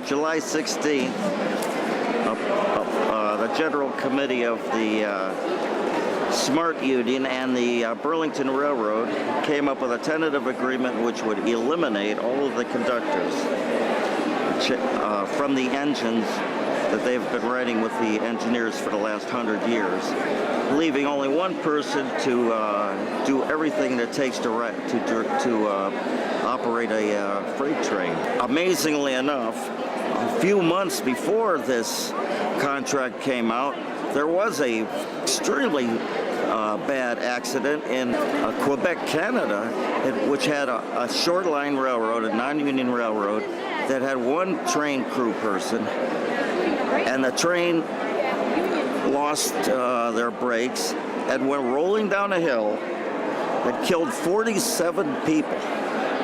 July 16th, the General Committee of the SMART Union and the Burlington Railroad came up with a tentative agreement which would eliminate all of the conductors from the engines that they've been riding with the engineers for the last 100 years, leaving only one person to do everything that it takes to operate a freight train. Amazingly enough, a few months before this contract came out, there was a extremely bad accident in Quebec, Canada, which had a short line railroad, a non-union railroad, that had one train crew person, and the train lost their brakes and went rolling down a hill that killed 47 people,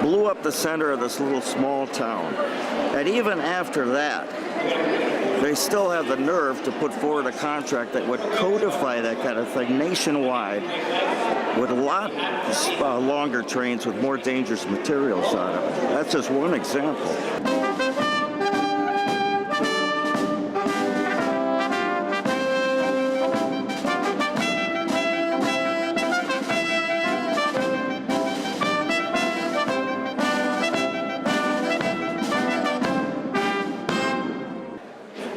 blew up the center of this little small town. And even after that, they still have the nerve to put forward a contract that would codify that kind of thing nationwide with a lot longer trains with more dangerous materials on them. That's just one example.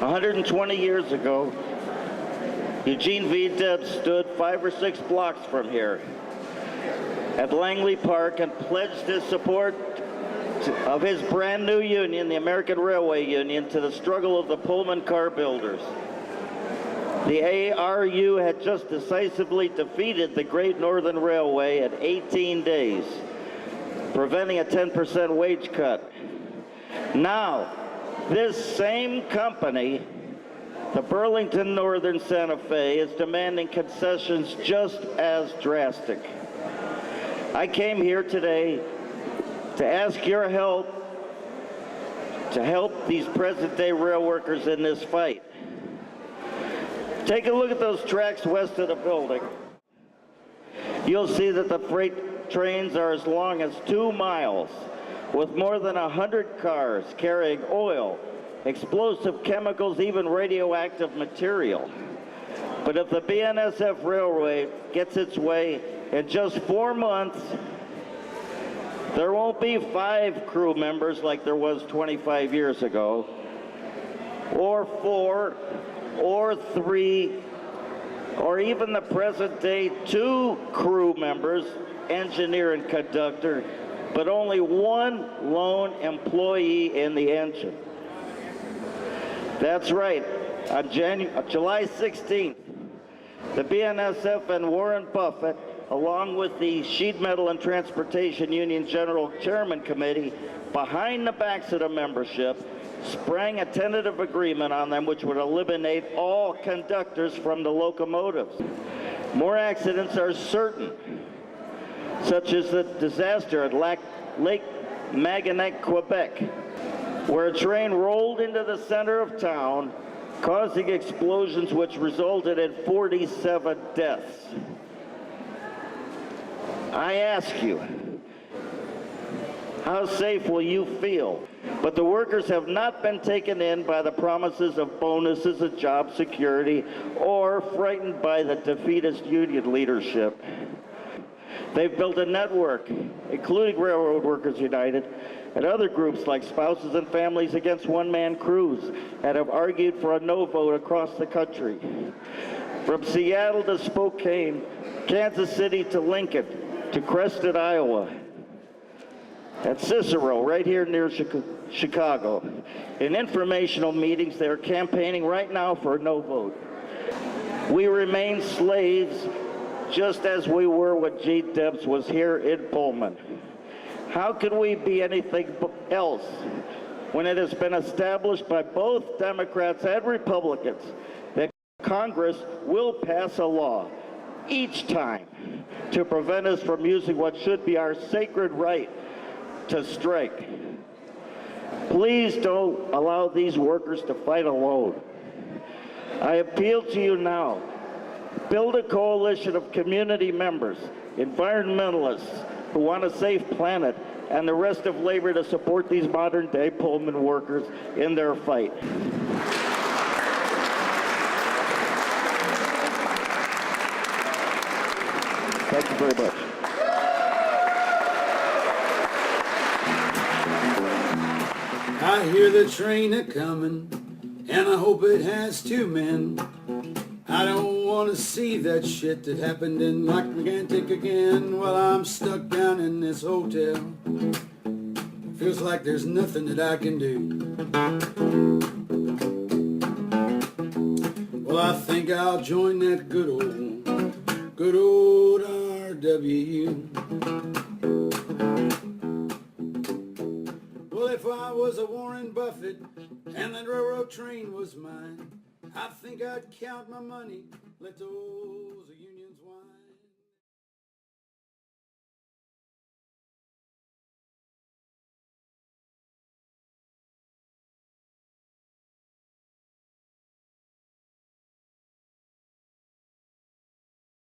120 years ago, Eugene V. Debs stood 5 or 6 blocks from here at Langley Park and pledged his support of his brand new union, the American Railway Union, to the struggle of the Pullman car builders. The ARU had just decisively defeated the Great Northern Railway at 18 days, preventing a 10% wage cut. Now, this same company, the Burlington Northern Santa Fe, is demanding concessions just as drastic. I came here today to ask your help to help these present-day rail workers in this fight. Take a look at those tracks west of the building. You'll see that the freight trains are as long as 2 miles, with more than 100 cars carrying oil, explosive chemicals, even radioactive material. But if the BNSF Railway gets its way, in just 4 months, there won't be 5 crew members like there was 25 years ago, or 4, or 3, or even the present day 2 crew members, engineer and conductor, but only 1 lone employee in the engine. That's right. On July 16th, the BNSF and Warren Buffett, along with the Sheet Metal and Transportation Union General Chairman Committee, behind the backs of the membership, sprang a tentative agreement on them which would eliminate all conductors from the locomotives. More accidents are certain, such as the disaster at Lac Megantic, Quebec, where a train rolled into the center of town, causing explosions which resulted in 47 deaths. I ask you, how safe will you feel? But the workers have not been taken in by the promises of bonuses and job security, or frightened by the defeatist union leadership. They've built a network, including Railroad Workers United, and other groups like Spouses and Families Against One-Man Crews, that have argued for a no vote across the country. From Seattle to Spokane, Kansas City to Lincoln, to Crested, Iowa, at Cicero, right here near Chicago. In informational meetings, they're campaigning right now for a no vote. We remain slaves just as we were when G. Debs was here in Pullman. How can we be anything else when it has been established by both Democrats and Republicans that Congress will pass a law each time to prevent us from using what should be our sacred right to strike? Please don't allow these workers to fight alone. I appeal to you now. Build a coalition of community members, environmentalists who want a safe planet, and the rest of labor to support these modern-day Pullman workers in their fight. Thank you very much. I hear the train a-comin', and I hope it has two men. I don't want to see that shit that happened in Lac Megantic again. While I'm stuck down in this hotel, feels like there's nothing that I can do. Well, I think I'll join that good old RWU. Well, if I was a Warren Buffett and that railroad train was mine, I think I'd count my money, let the old